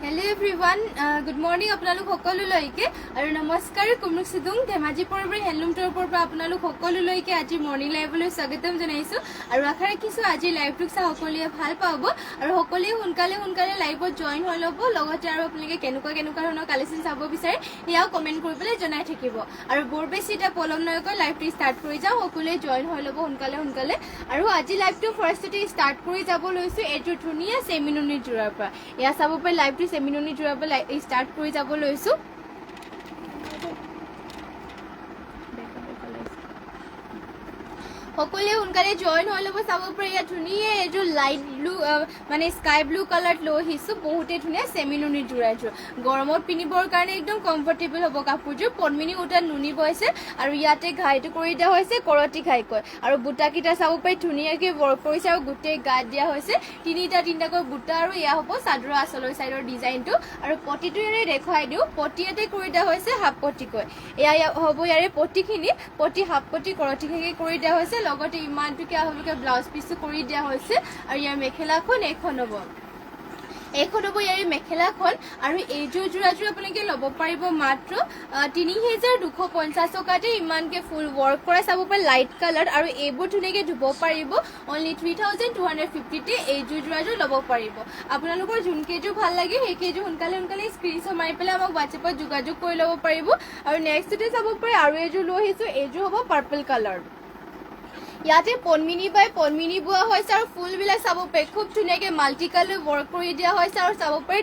Hello everyone, good morning আপোনালোক সকলোলৈকে আৰু নমস্কাৰ কুমুক সিদুং ধেমাজি পৰবৰ হেলুম টৰপৰ পৰা আপোনালোক সকলোলৈকে আজি মৰ্নিং লাইভলৈ স্বাগতম জনাইছো আৰু আশা ৰাখিছো আজি লাইভটো চাই সকলোৱে ভাল পাব আৰু সকলোৱে সোনকালে লাইভত জয়েন হৈ ল'ব লগতে আৰু আপোনালোকে কেনেকুৱা ধৰণৰ কালেকচন চাব বিচাৰে ইয়াও কমেন্ট কৰিবলৈ জনাই থাকিব আৰু বৰ বেছি এটা পলম নকৰি লাইভটো ষ্টাৰ্ট কৰি যাও সকলোৱে জয়েন হৈ ল'ব সোনকালে আৰু আজি লাইভটো ফাৰ্ষ্টতে ষ্টাৰ্ট কৰি যাব লৈছো এটো ধুনিয়া সেমিনুনি জোৰাৰ পৰা ইয়া চাব পাই লাইভটো সেমিনুনি জোৰাৰ পৰা ষ্টাৰ্ট কৰি যাব লৈছো সকলোৱে সোনকালে জয়েন হৈ ল'ব চাব পাৰে ইয়া ধুনিয়া এটো লাইট ব্লু মানে স্কাই ব্লু কালাৰ লৈ আহিছো বহুতে ধুনিয়া সেমিনুনি জোৰাৰযোৰ গৰমত পিনিবৰ কাৰণে একদম কমফৰ্টেবল হ'ব কাপোৰযোৰ পদ্মিনী উটা নুনি বৈছে আৰু ইয়াতে ঘাইটো কৰি দিয়া হৈছে কৰতি ঘাইকৈ আৰু বুটাকিটা চাব পাই ধুনিয়াকে ৱৰ্ক কৰিছে আৰু গোটেই গাত দিয়া হৈছে তিনিটাকৈ বুটা আৰু ইয়া হ'ব চাদৰ আচলৰ সাইডৰ ডিজাইনটো আৰু পটিটো ইয়াৰে দেখাই দিও পটিয়াতে কৰি দিয়া হৈছে হাফ পটিকৈ ইয়া হ'ব ইয়াৰে পটিখিনি পটি হাফ পটি কৰতিখিনি কৰি দিয়া হৈছে লগতে ইমানটো কি হ'বকে ব্লাউজ পিসো কৰি দিয়া হৈছে আৰু ইয়াৰ মেখেলাখন এখন হ'ব ইয়াৰে মেখেলাখন আৰু এইযোৰ জোৰাযোৰ আপোনালোকে ল'ব পাৰিব মাত্ৰ 3250 টকাতে ইমানকে ফুল ৱৰ্ক কৰা চাব পাৰে লাইট কালাৰ আৰু এইবোৰ ধুনীয়াকে ধুব পাৰিব অনলি 3250 তে এইযোৰ জোৰাযোৰ ল'ব পাৰিব আপোনালোকৰ যোনকেইযোৰ ভাল লাগে সেইকেইযোৰ সোনকালে স্ক্ৰীনশ্বট মাৰি পেলাই আমাক WhatsApp-ত যোগাযোগ কৰি ল'ব পাৰিব আৰু নেক্সটতে চাব পাৰে আৰু এইযোৰ লৈ আহিছো এইযোৰ হ'ব পাৰ্পল কালাৰ ইয়াতে পদ্মিনী বাই পদ্মিনী বুয়া হৈছে আৰু ফুল বিলাক চাব পাৰে খুব ধুনীয়াকে মাল্টি কালাৰ ৱৰ্ক কৰি দিয়া হৈছে আৰু চাব পাৰে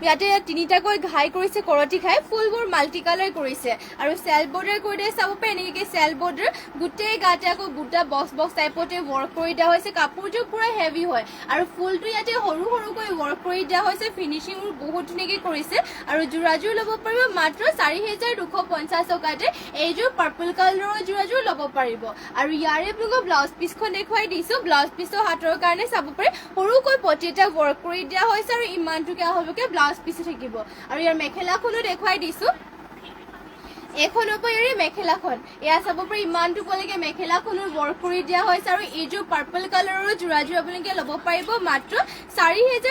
ইয়াতে তিনিটাকৈ ঘাই কৰিছে কৰতি ঘাই ফুলবোৰ মাল্টি কালাৰ কৰিছে আৰু সেল বৰ্ডাৰ কৰি দিয়ে চাব পাৰে এনেকে সেল বৰ্ডাৰ গোটেই গাতে আকৌ বুটা বক্স টাইপতে ৱৰ্ক কৰি দিয়া হৈছে কাপোৰযোৰ পুৰা হেভি হয় আৰু ফুলটো ইয়াতে সৰুকৈ ৱৰ্ক কৰি দিয়া হৈছে ফিনিশিং বহুত ধুনীয়াকে কৰিছে আৰু জোৰাযোৰ ল'ব পাৰিব মাত্ৰ 4250 টকাতে এইযোৰ পাৰ্পল কালাৰৰ জোৰাযোৰ ল'ব পাৰিব আৰু ইয়াৰে আপোনাক ব্লাউজ পিসখন দেখাই দিছো ব্লাউজ পিসৰ হাতৰ কাৰণে চাব পাৰে সৰুকৈ পটি এটা ৱৰ্ক কৰি দিয়া হৈছে আৰু ইমানটো কি হ'বকে ব্লাউজ পিস থাকিব আৰু ইয়াৰ মেখেলাখনো দেখাই দিছো এখন হ'ব ইয়াৰে মেখেলাখন এয়া চাব পাৰে ইমানটো কলেকে মেখেলাখনৰ ৱৰ্ক কৰি দিয়া হৈছে আৰু এইযোৰ পাৰ্পল কালাৰৰ জোৰাযোৰ আপোনালোকে ল'ব পাৰিব মাত্ৰ 4500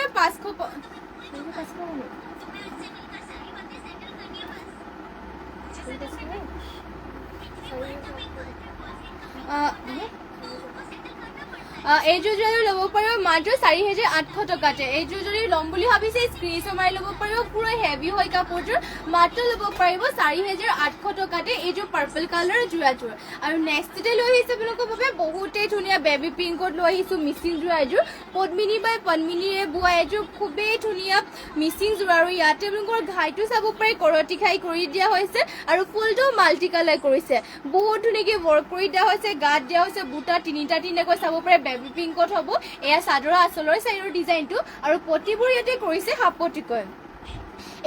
এইযোৰ যদি ল'ব পাৰিব মাত্ৰ 4800 টকাতে এইযোৰ যদি ল'ম বুলি ভাবিছে স্ক্ৰীনশ্বট মাৰি ল'ব পাৰিব পুৰা হেভি হয় কাপোৰযোৰ মাত্ৰ ল'ব পাৰিব 4800 টকাতে এইযোৰ পাৰ্পল কালাৰ জোৰাযোৰ আৰু নেক্সটতে লৈ আহিছে আপোনালোকৰ বাবে বহুতে ধুনীয়া বেবি পিংকত লৈ আহিছো মিচিং জোৰা এযোৰ পদ্মিনী বাই পদ্মিনীৰে বোৱা এযোৰ খুবেই ধুনীয়া মিচিং জোৰা আৰু ইয়াতে আপোনালোকৰ ঘাইটো চাব পাৰে কৰতি ঘাই কৰি দিয়া হৈছে আৰু ফুলটো মাল্টি কালাৰ কৰিছে বহুত ধুনীয়াকে ৱৰ্ক কৰি দিয়া হৈছে গাত দিয়া হৈছে বুটা তিনিটাকৈ চাব পাৰে বেবি পিংকত হ'ব এয়া চাদৰ আচলৰ সাইডৰ ডিজাইনটো আৰু পটিবোৰ ইয়াতে কৰিছে হাফ পটিকৈ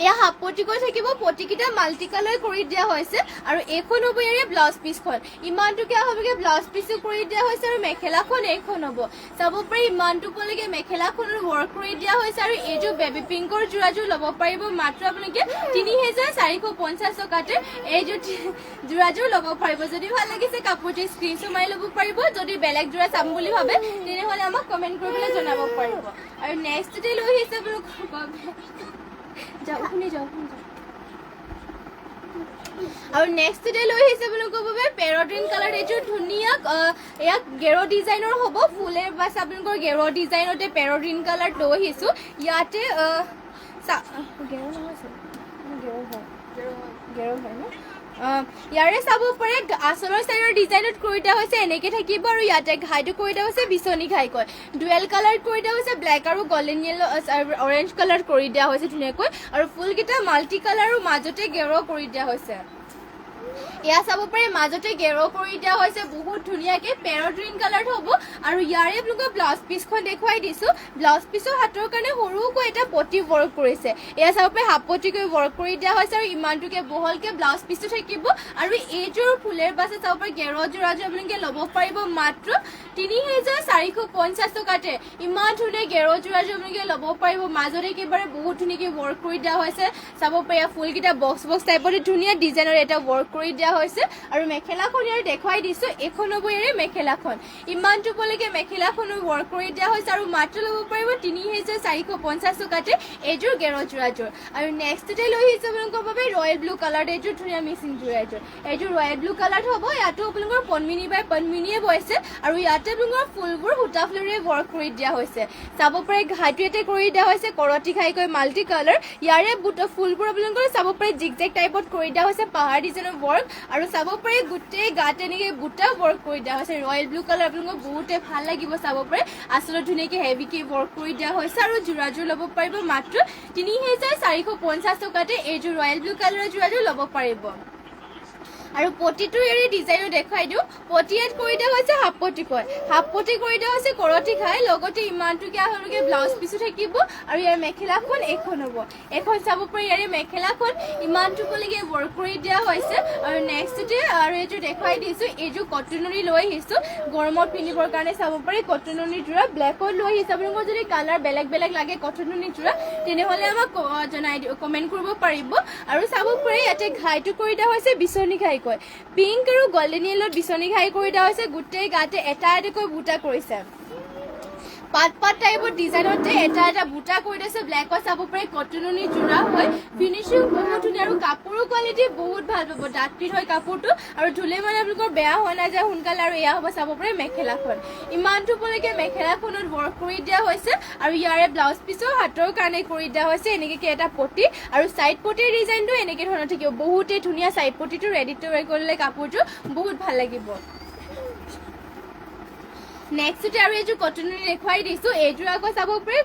এয়া হাফ পটিকৈ থাকিব পটিকিটা মাল্টি কালাৰ কৰি দিয়া হৈছে আৰু এখন হ'ব ইয়াৰে ব্লাউজ পিসখন ইমানটো কি হ'বকে ব্লাউজ পিসো কৰি দিয়া হৈছে আৰু মেখেলাখন এখন হ'ব চাব পাৰে ইমানটো কলেকে মেখেলাখনৰ ৱৰ্ক কৰি দিয়া হৈছে আৰু এইযোৰ বেবি পিংকৰ জোৰাযোৰ ল'ব পাৰিব মাত্ৰ আপোনালোকে 3450 টকাতে এইযোৰ জোৰাযোৰ ল'ব পাৰিব যদি ভাল লাগিছে কাপোৰটো স্ক্ৰীনশ্বট মাৰি ল'ব পাৰিব যদি বেলেগ জোৰা চাম বুলি ভাবে তেনেহ'লে আমাক কমেন্ট কৰিবলৈ জনাব পাৰিব আৰু নেক্সটতে লৈ আহিছে আৰু নেক্সটতে লৈ আহিছে আপোনালোকৰ বাবে পেৰটিন কালাৰ এইযোৰ ধুনীয়া এয়া গেৰো ডিজাইনৰ হ'ব ফুলেৰ বাছ আপোনালোকৰ গেৰো ডিজাইনতে পেৰটিন কালাৰ লৈ আহিছো ইয়াতে গেৰো হয় ন ইয়াৰে চাব পাৰে আচলৰ সাইডৰ ডিজাইনত কৰি দিয়া হৈছে এনেকে থাকিব আৰু ইয়াতে ঘাইটো কৰি দিয়া হৈছে বিচনি ঘাইকৈ ডুৱেল কালাৰ কৰি দিয়া হৈছে ব্লেক আৰু গোল্ডেন ইয়েলো অৰেঞ্জ কালাৰ কৰি দিয়া হৈছে ধুনীয়াকৈ আৰু ফুলকেইটা মাল্টি কালাৰ আৰু মাজতে গেৰো কৰি দিয়া হৈছে এয়া চাব পাৰে মাজতে গেৰো কৰি দিয়া হৈছে বহুত ধুনীয়াকে পেৰট গ্ৰীণ কালাৰ হ'ব আৰু ইয়াৰে আপোনালোকৰ ব্লাউজ পিসখন দেখাই দিছো ব্লাউজ পিসৰ হাতৰ কাৰণে সৰুকৈ এটা পটি ৱৰ্ক কৰিছে এয়া চাব পাৰে হাফ পটিকৈ ৱৰ্ক কৰি দিয়া হৈছে আৰু ইমানটোকে বহলকে ব্লাউজ পিসো থাকিব আৰু এইযোৰ ফুলেৰ বাছে চাব পাৰে গেৰো জোৰাযোৰ আপোনালোকে ল'ব পাৰিব মাত্ৰ 3450 টকাতে ইমান ধুনীয়া গেৰো জোৰাযোৰ আপোনালোকে ল'ব পাৰিব মাজতে একেবাৰে বহুত ধুনীয়াকে ৱৰ্ক কৰি দিয়া হৈছে চাব পাৰে ফুলকেইটা বক্স টাইপৰ ধুনীয়া ডিজাইনৰ এটা ৱৰ্ক কৰি কৰি দিয়া হৈছে আৰু মেখেলাখন ইয়াৰ দেখুৱাই দিছো এখন হ'ব ইয়াৰে মেখেলাখন ইমানটো পলৈকে মেখেলাখনো ৱৰ্ক কৰি দিয়া হৈছে আৰু মাত্ৰ ল'ব পাৰিব 3450 টকাতে এইযোৰ গেৰযোৰাযোৰ আৰু নেক্সটতে লৈ আহিছো আপোনালোকৰ বাবে ৰয়েল ব্লু কালাৰ এইযোৰ ধুনীয়া মিচিং যোৰাযোৰ এইযোৰ ৰয়েল ব্লু কালাৰ হ'ব ইয়াতো আপোনালোকৰ পনমিনি বাই পনমিনিয়ে বৈছে আৰু ইয়াতে আপোনালোকৰ ফুলবোৰ সূতা ফুলেৰে ৱৰ্ক কৰি দিয়া হৈছে চাব পাৰে ঘাইটো ইয়াতে কৰি দিয়া হৈছে কৰতি খাইকৈ মাল্টি কালাৰ ইয়াৰে ফুলবোৰ আপোনালোকৰ চাব পাৰে জিগজেগ টাইপত কৰি দিয়া হৈছে পাহাৰ ডিজাইনৰ ৱৰ্ক আৰু চাব পাৰে গোটেই গাত এনেকৈ বুটা ৱৰ্ক কৰি দিয়া হৈছে ৰয়েল ব্লু কালাৰ আপোনালোকক বহুতে ভাল লাগিব চাব পাৰে আচলতে ধুনীয়াকৈ হেভিকৈ ৱৰ্ক কৰি দিয়া হৈছে আৰু যোৰাযোৰ ল'ব পাৰিব মাত্ৰ 3450 টকাতে এইযোৰ ৰয়েল ব্লু কালাৰৰ যোৰাযোৰ ল'ব পাৰিব আৰু পটিটো এৰি ডিজাইনো দেখাই দিও পটি এড কৰি দিয়া হৈছে হাফ পটি কৰি দিয়া হৈছে কৰতি খাই লগতে ইমানটো কি আহলকে ব্লাউজ পিছো থাকিব আৰু ইয়াৰ মেখেলাখন এখন হ'ব এখন চাব পাৰি ইয়াৰে মেখেলাখন ইমানটো পলিকে ৱৰ্ক কৰি দিয়া হৈছে আৰু নেক্সটতে আৰু এইটো দেখাই দিছো এইটো কটনৰি লৈ আহিছো গৰমত পিন্ধিবৰ কাৰণে চাব পাৰি কটনৰি জোৰা ব্লেকত লৈ আহিছো আপোনালোকৰ যদি কালাৰ বেলেগ বেলেগ লাগে কটনৰি জোৰা তেনেহলে আমাক জনাই দিও কমেন্ট কৰিব পাৰিব আৰু চাব পাৰি ইয়াতে ঘাইটো কৰি দিয়া হৈছে বিচনি ঘাই পিংক আৰু গোল্ডেন ইয়েলত বিচনি ঘাই কৰি দিয়া হৈছে গোটেই গাতে এটা এটাকৈ বুটা কৰিছে পাত টাইপৰ ডিজাইনতে এটা বুটা কৰি দিছে ব্লেকত চাব পাৰে কটননি জোৰা হয় ফিনিশিং বহুত ধুনীয়া আৰু কাপোৰৰ কোৱালিটি বহুত ভাল পাব ডাঠপিত হয় কাপোৰটো আৰু ধুলে মানে আপোনালোকৰ বেয়া হোৱা নাযায় সোনকালে আৰু এয়া হ'ব চাব পাৰে মেখেলাখন ইমানটো পলৈকে মেখেলাখনত ৱৰ্ক কৰি দিয়া হৈছে আৰু ইয়াৰে ব্লাউজ পিছো হাতৰ কাৰণে কৰি দিয়া হৈছে এনেকৈ এটা পটি আৰু সাইড পটিৰ ডিজাইনটো এনেকৈ ধৰণৰ থাকিব বহুতে ধুনীয়া সাইড পটিটো ৰেডি টু ৱেৰ কৰিলে কাপোৰটো বহুত ভাল লাগিব নেক্সটতে আৰু এইযোৰ কটননি দেখুৱাই দিছো এইযোৰ আকৌ চাব পাৰে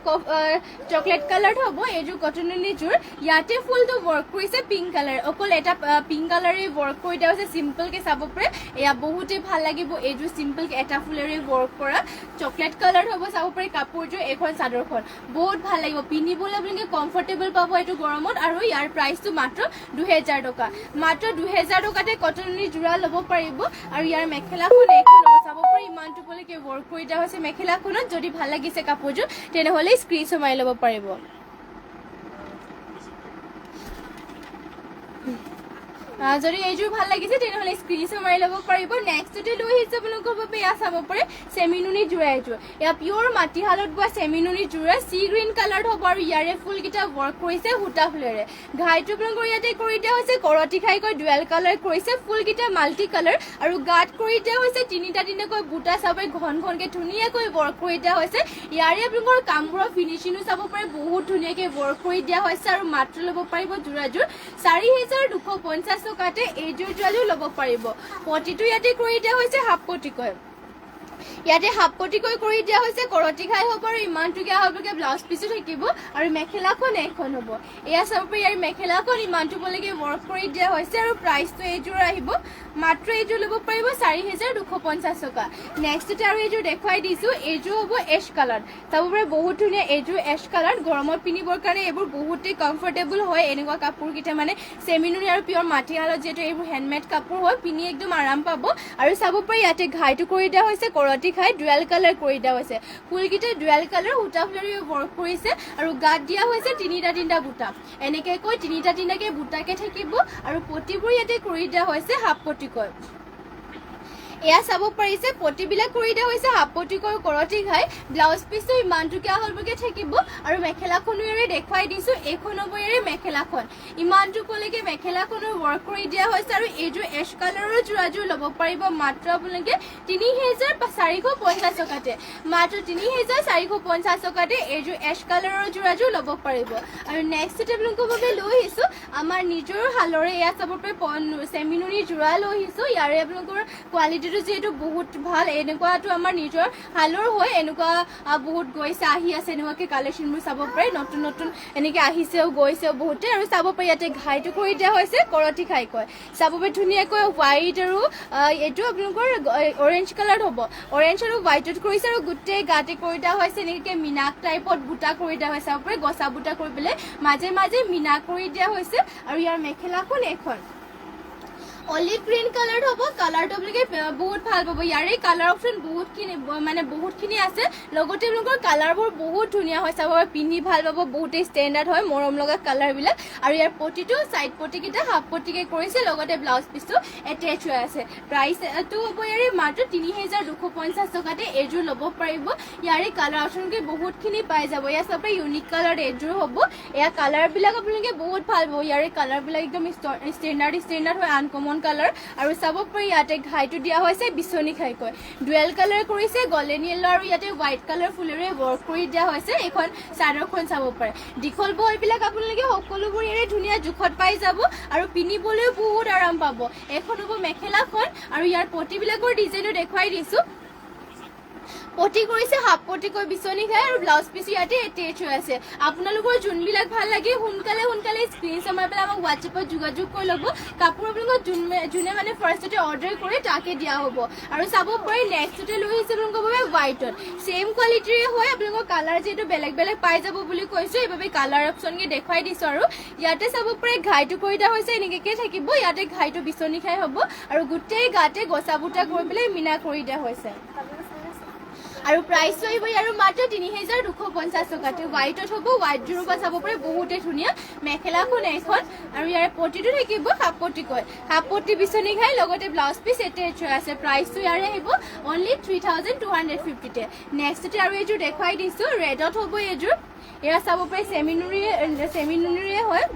চকলেট কালাৰ হ'ব এইযোৰ কটননি যোৰ ইয়াতে ফুলটো ৱৰ্ক কৰিছে পিংক কালাৰ অকল এটা পিংক কালাৰে ৱৰ্ক কৰি দিয়া হৈছে চিম্পলকে চাব পাৰে এয়া বহুতে ভাল লাগিব এইযোৰ চিম্পলকে এটা ফুলেৰে ৱৰ্ক কৰা চকলেট কালাৰ হ'ব চাব পাৰে কাপোৰযোৰ এখন চাদৰখন বহুত ভাল লাগিব পিন্ধিবলৈ আপোনালোকে কমফৰ্টেবল পাব এইটো গৰমত আৰু ইয়াৰ প্ৰাইচটো মাত্ৰ 2000 টকা মাত্ৰ 2000 টকাতে কটননি জোৰা ল'ব পাৰিব আৰু ইয়াৰ মেখেলাখন এখন হ'ব চাব পাৰে ইমানটো পলৈকে ৱৰ্ক কৰি দিয়া হৈছে মেখেলাখনত যদি ভাল লাগিছে কাপোৰযোৰ তেনেহলে স্ক্ৰিনশ্বট মাৰি ল'ব পাৰিব যদি এইযোৰ ভাল লাগিছে তেনেহলে স্ক্ৰিনশ্বট মাৰি ল'ব পাৰিব নেক্সটতে লৈ আহিছে আপোনালোকৰ বাবে এয়া চাব পাৰে চেমিনুনি জোৰা এইযোৰ এয়া পিয়ৰ মাটিশালত বোৱা চেমিনুনি জোৰা সি গ্ৰীণ কালাৰ হ'ব আৰু ইয়াৰে ফুলকেইটা ৱৰ্ক কৰিছে সূতা ফুলেৰে ঘাইটো আপোনালোকৰ ইয়াতে কৰি দিয়া হৈছে কৰতি খাইকৈ ডুৱেল কালাৰ কৰিছে ফুলকেইটা মাল্টি কালাৰ আৰু গাত কৰি দিয়া হৈছে তিনিটাকৈ বুটা চাবই ঘনকে ধুনীয়াকৈ ৱৰ্ক কৰি দিয়া হৈছে ইয়াৰে আপোনালোকৰ কামবোৰৰ ফিনিচিঙো চাব পাৰে বহুত ধুনীয়াকৈ ৱৰ্ক কৰি দিয়া হৈছে আৰু মাত্ৰ ল'ব পাৰিব যোৰাযোৰ 4250 টকাতে এইযোৰ যোৰাযোৰ ল'ব পাৰিব পটিটো ইয়াতে কৰি দিয়া হৈছে হাফ পটিকৈ ইয়াতে হাফ পটিকৈ কৰি দিয়া হৈছে কৰতি খাই হ'ব আৰু ইমানটোকে হ'বকে ব্লাউজ পিছো থাকিব আৰু মেখেলাখন এখন হ'ব এয়া চাব পাৰি ইয়াৰ মেখেলাখন ইমানটো পলৈকে ৱৰ্ক কৰি দিয়া হৈছে আৰু প্ৰাইচটো এইযোৰ আহিব মাত্ৰ এইযোৰ ল'ব পাৰিব 4250 টকা নেক্সটতে আৰু এইযোৰ দেখুৱাই দিছো এইযোৰ হ'ব এছ কালাৰ চাব পাৰে বহুত ধুনীয়া এইযোৰ এছ কালাৰ গৰমত পিন্ধিবৰ কাৰণে এইবোৰ বহুতেই কমফৰ্টেবল হয় এনেকুৱা কাপোৰকেইটা মানে চেমিনুনি আৰু পিয়ৰ মাটিশালত যিহেতু এইবোৰ হেণ্ডমেড কাপোৰ হয় পিন্ধি একদম আৰাম পাব আৰু চাব পাৰি ইয়াতে ঘাইটো কৰি দিয়া হৈছে কৰতি খাই ডুৱেল কালাৰ কৰি দিয়া হৈছে ফুলকেইটা ডুৱেল কালাৰ সূতা ফুলেৰে ৱৰ্ক কৰিছে আৰু গাত দিয়া হৈছে তিনিটা বুটা এনেকৈ কৈ তিনিটাকে বুটাকে থাকিব আৰু পটিবোৰ ইয়াতে কৰি দিয়া হৈছে হাফ পটিকৈ এয়া চাব পাৰিছে পটিবিলাক কৰি দিয়া হৈছে হাফ পটিকৈ কৰতি খাই ব্লাউজ পিছটো ইমানটোকে আহলবকে থাকিব আৰু মেখেলাখনেৰে দেখুৱাই দিছো এখন হ'ব ইয়াৰে মেখেলাখন ইমানটো পলৈকে মেখেলাখনৰ ৱৰ্ক কৰি দিয়া হৈছে আৰু এইযোৰ এছ কালাৰৰ যোৰাযোৰ ল'ব পাৰিব মাত্ৰ আপোনালোকে 3450 টকাতে মাত্ৰ 3450 টকাতে এইযোৰ এছ কালাৰৰ যোৰাযোৰ ল'ব পাৰিব আৰু নেক্সটতে আপোনালোকৰ বাবে লৈ আহিছো আমাৰ নিজৰ হালৰে এয়া চাব পাৰে চেমিনুনি যোৰা লৈ আহিছো ইয়াৰে আপোনালোকৰ কোৱালিটি যেহেতু বহুত ভাল এনেকুৱাটো আমাৰ নিজৰ হালৰ হয় এনেকুৱা বহুত গৈছে আহি আছে এনেকুৱাকে কালেকশ্যনবোৰ চাব পাৰে নতুন এনেকৈ আহিছেও গৈছেও বহুতে আৰু চাব পাৰি ইয়াতে ঘাইটো কৰি দিয়া হৈছে কৰতি খাইকৈ চাব পাৰি ধুনীয়াকৈ হোৱাইট আৰু এইটো আপোনালোকৰ অৰেঞ্জ কালাৰ হ'ব অৰেঞ্জ আৰু হোৱাইটত কৰিছে আৰু গোটেই গাতে কৰি দিয়া হৈছে এনেকৈ মিনাক টাইপত বুটা কৰি দিয়া হৈছে চাব পাৰি গছা বুটা কৰি পেলাই মাজে মাজে মিনা কৰি দিয়া হৈছে আৰু ইয়াৰ মেখেলাখন এখন অলিভ গ্ৰীণ কালাৰ হ'ব কালাৰটো আপোনালোকে বহুত ভাল পাব ইয়াৰে কালাৰ অপশ্যন বহুতখিনি আছে লগতে আপোনালোকৰ কালাৰবোৰ বহুত ধুনীয়া হয় চাব পিন্ধি ভাল পাব বহুতেই ষ্টেণ্ডাৰ্ড হয় মৰম লগা কালাৰবিলাক আৰু ইয়াৰ পটিটো চাইড পটিকেইটা হাফ পটিকে কৰিছে লগতে ব্লাউজ পিচটো এটেচ হৈ আছে প্ৰাইচটো হ'ব ইয়াৰে মাত্ৰ ৩,২৫০ টকাতে এইযোৰ ল'ব পাৰিব ইয়াৰে কালাৰ অপশ্যনকে বহুতখিনি পাই যাব ইয়াৰ চবে ইউনিক কালাৰ এইযোৰ হ'ব এয়া কালাৰবিলাক আপোনালোকে বহুত ভাল পাব ইয়াৰে কালাৰবিলাক একদম ষ্টেণ্ডাৰ্ড হয় আনকমন কালাৰ আৰু চাব পাৰি ইয়াতে ঘাইটো দিয়া হৈছে বিচনী ঘাইকৈ ডুৱেল কালাৰ কৰিছে গল্ডেন য়েল্লো আৰু ইয়াতে হোৱাইট কালাৰ ফুলেৰে ৱৰ্ক কৰি দিয়া হৈছে এইখন চাদৰখন চাব পাৰে দীঘল বহলবিলাক আপোনালোকে সকলোবোৰ ইয়াৰে ধুনীয়া জোখত পাই যাব আৰু পিন্ধিবলৈও বহুত আৰাম পাব এখন হ'ব মেখেলাখন আৰু ইয়াৰ পটিবিলাকৰ ডিজাইনো দেখুৱাই দিছোঁ পটি কৰিছে হাফ পটিকৈ বিচনী খাই আৰু ব্লাউজ পিচ ইয়াতে এটেচ হৈ আছে আপোনালোকৰ যোনবিলাক ভাল লাগে সোনকালে স্ক্ৰীনশ্বট মাৰি পেলাই আমাক হোৱাটছএপত যোগাযোগ কৰি ল'ব কাপোৰ আপোনালোকৰ যোনে মানে ফাৰ্ষ্টতে অৰ্ডাৰ কৰে তাকে দিয়া হ'ব আৰু চাব পাৰি নেক্সটতে লৈ আহিছে আপোনালোকৰ বাবে হোৱাইটত ছেইম কোৱালিটিৰে হয় আপোনালোকৰ কালাৰ যিহেতু বেলেগ পাই যাব বুলি কৈছোঁ এইবাবে কালাৰ অপশ্যনকে দেখুৱাই দিছোঁ আৰু ইয়াতে চাব পাৰি ঘাইটো কৰি দিয়া হৈছে এনেকৈ থাকিব ইয়াতে ঘাইটো বিচনী খাই হ'ব আৰু গোটেই গাতে গছা বুটা কৰি পেলাই মিনা কৰি দিয়া হৈছে আৰু প্ৰাইচটো আহিব ইয়াৰ মাত্ৰ ৩,২৫০ টকাতে হোৱাইটত হ'ব হোৱাইটযোৰৰ পৰা চাব পাৰে বহুতে ধুনীয়া মেখেলাখন এখন আৰু ইয়াৰ পটিটো থাকিব হাফ পটি বিচনী খাই লগতে ব্লাউজ পিচ এটেচ হৈ আছে প্ৰাইচটো ইয়াৰে আহিব অনলি 3,250তে নেক্সটতে আৰু এইযোৰ দেখুৱাই দিছোঁ ৰেডত হ'ব এইযোৰ এয়া চাব পাৰে চেমিনুৰিৰে হয়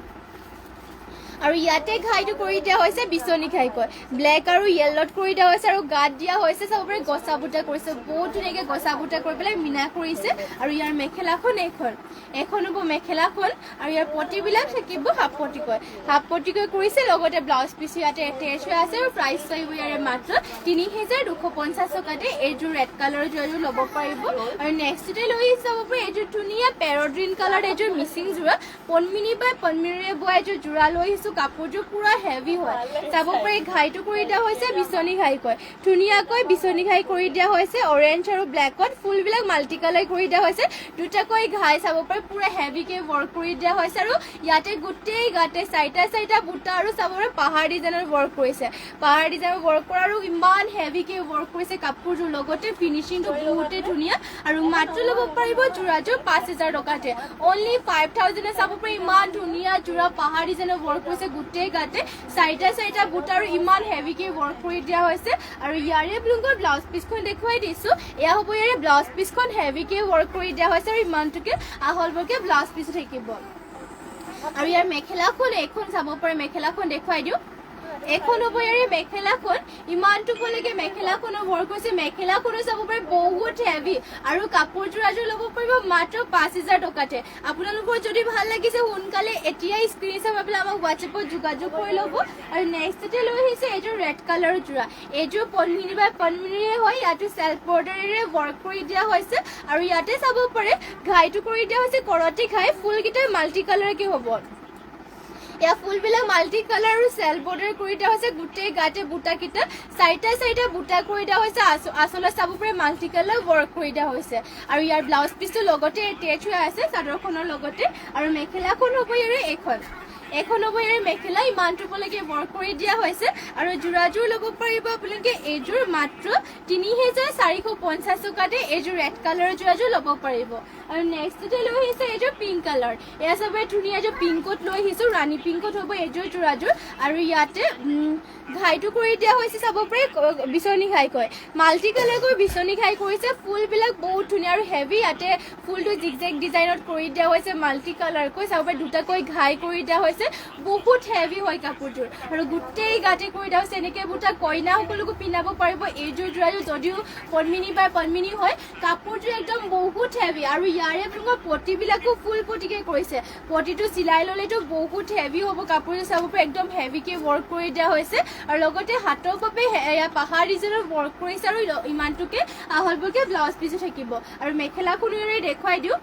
আৰু ইয়াতে ঘাইটো কৰি দিয়া হৈছে বিচনী ঘাইকৈ ব্লেক আৰু য়েল্লত কৰি দিয়া হৈছে আৰু গাত দিয়া হৈছে চাব পাৰে গছা বুটা কৰিছে বহুত ধুনীয়াকৈ গছা বুটা কৰি পেলাই মিনা কৰিছে আৰু ইয়াৰ মেখেলাখন এখন হ'ব মেখেলাখন আৰু ইয়াৰ পটিবিলাক থাকিব হাফ পটিকৈ কৰিছে লগতে ব্লাউজ পিচ ইয়াতে এটেচ হৈ আছে আৰু প্ৰাইচটো আহিব ইয়াৰে মাত্ৰ ৩,২৫০ টকাতে এইযোৰ ৰেড কালাৰৰ যোৰযোৰ ল'ব পাৰিব আৰু নেক্সটতে লৈ চাব পাৰে এইযোৰ ধুনীয়া পেৰট গ্ৰীণ কালাৰ এইযোৰ মিচিং যোৰা পন্মিনীৰে বোৱা এইযোৰ যোৰা লৈ কাপোৰযোৰ পুৰা হেভি হয় চাব পাৰি ঘাইটো কৰি দিয়া হৈছে বিচনী ঘাইকৈ ধুনীয়াকৈ বিচনী ঘাই কৰি দিয়া হৈছে অৰেঞ্জ আৰু ব্লেকত ফুলবিলাক মাল্টি কালাৰ কৰি দিয়া হৈছে দুটাকৈ ঘাই চাব পাৰি পুৰা হেভিকৈ ৱৰ্ক কৰি দিয়া হৈছে আৰু ইয়াতে গোটেই গাতে চাৰিটা বুটা আৰু চাব পাৰি পাহাৰ ডিজাইনৰ ৱৰ্ক কৰিছে পাহাৰ ডিজাইনৰ ৱৰ্ক কৰা আৰু ইমান হেভিকৈ ৱৰ্ক কৰিছে কাপোৰযোৰ লগতে ফিনিচিংটো বহুতেই ধুনীয়া আৰু মাত্ৰ ল'ব পাৰিব যোৰাযোৰ ৫,০০০ টকাতে অনলি 5,000 চাব পাৰি ইমান ধুনীয়া যোৰা পাহাৰ ডিজাইনৰ ৱৰ্ক গোটেই গাতে চাৰিটা বুটা আৰু ইমান হেভিকৈ ৱৰ্ক কৰি দিয়া হৈছে আৰু ইয়াৰে আপোনালোকৰ ব্লাউজ পিচখন দেখুৱাই দিছোঁ এয়া হ'ব ইয়াৰে ব্লাউজ পিচখন হেভিকৈ ৱৰ্ক কৰি দিয়া হৈছে আৰু ইমানটোকে আহলবৰকৈ ব্লাউজ পিচো থাকিব আৰু ইয়াৰ মেখেলাখন এখন চাব পাৰে মেখেলাখন দেখুৱাই দিওঁ এখন হ'ব ইয়াৰে মেখেলাখন ইমানটোলৈকে মেখেলাখনো ৱৰ্ক হৈছে মেখেলাখনো চাব পাৰে বহুত হেভি আৰু কাপোৰযোৰ ল'ব পাৰিব মাত্ৰ ৫,০০০ টকাতে আপোনালোকৰ যদি ভাল লাগিছে সোনকালে এতিয়াই স্ক্ৰীনশ্বট মাৰি পেলাই আমাক হোৱাটছএপত যোগাযোগ কৰি ল'ব আৰু নেক্সটতে লৈ আহিছে এইযোৰ ৰেড কালাৰৰ যোৰা এইযোৰ পন্মিনীৰে হয় ইয়াতে চেল্ফ বৰ্ডাৰেৰে ৱৰ্ক কৰি দিয়া হৈছে আৰু ইয়াতে চাব পাৰে ঘাইটো কৰি দিয়া হৈছে কৰতি ঘাই ফুলকেইটা মাল্টি কালাৰকে হ'ব এয়া ফুলবিলাক মাল্টি কালাৰ আৰু চেল্ফ বৰ্ডাৰ কৰি দিয়া হৈছে গোটেই গাতে বুটাকেইটা চাৰিটা বুটা কৰি দিয়া হৈছে আচলত চাব পাৰে মাল্টি কালাৰ ৱৰ্ক কৰি দিয়া হৈছে আৰু ইয়াৰ ব্লাউজ পিচটো লগতে এটেচ হৈ আছে চাদৰখনৰ লগতে আৰু মেখেলাখন হ'ব ইয়াৰে এখন হ'ব ইয়াৰে মেখেলা ইমানটোলৈকে ৱৰ্ক কৰি দিয়া হৈছে আৰু যোৰাযোৰ ল'ব পাৰিব আপোনালোকে এইযোৰ মাত্ৰ ৩,৪৫০ টকাতে এইযোৰ ৰেড কালাৰৰ যোৰাযোৰ ল'ব পাৰিব আৰু নেক্সটতে লৈ আহিছে এইযোৰ পিংক কালাৰ এয়া চবে ধুনীয়া এযোৰ পিংকত লৈ আহিছোঁ ৰাণী পিংকত হ'ব এইযোৰ যোৰাযোৰ আৰু ইয়াতে ঘাইটো কৰি দিয়া হৈছে চাব পাৰি বিচনী ঘাইকৈ মাল্টি কালাৰকৈ বিচনী ঘাই কৰিছে ফুলবিলাক বহুত ধুনীয়া আৰু হেভি ইয়াতে ফুলটো জিগজেগ ডিজাইনত কৰি দিয়া হৈছে মাল্টি কালাৰকৈ চাব পাৰি দুটাকৈ ঘাই কৰি দিয়া হৈছে বহুত হেভি হয় কাপোৰযোৰ আৰু গোটেই গাতে কৰি দিয়া হৈছে এনেকৈ বুটা কইনাসকলকো পিন্ধাব পাৰিব এইযোৰ যোৰাযোৰ যদিও পন্মিনী হয় কাপোৰযোৰ একদম বহুত হেভি আৰু ইয়াৰে আপোনালোকৰ পটিবিলাকো ফুল পটিকে কৰিছে পটিটো চিলাই ল'লেতো বহুত হেভি হ'ব কাপোৰযোৰ চাব পাৰি একদম হেভিকৈ ৱৰ্ক কৰি দিয়া হৈছে আৰু লগতে হাতৰ বাবে পাহাৰ ডিজাইনৰ ৱৰ্ক কৰিছে আৰু ইমানটোকে আহলবৰকৈ ব্লাউজ পিচো থাকিব আৰু মেখেলাখনো দেখুৱাই দিওঁ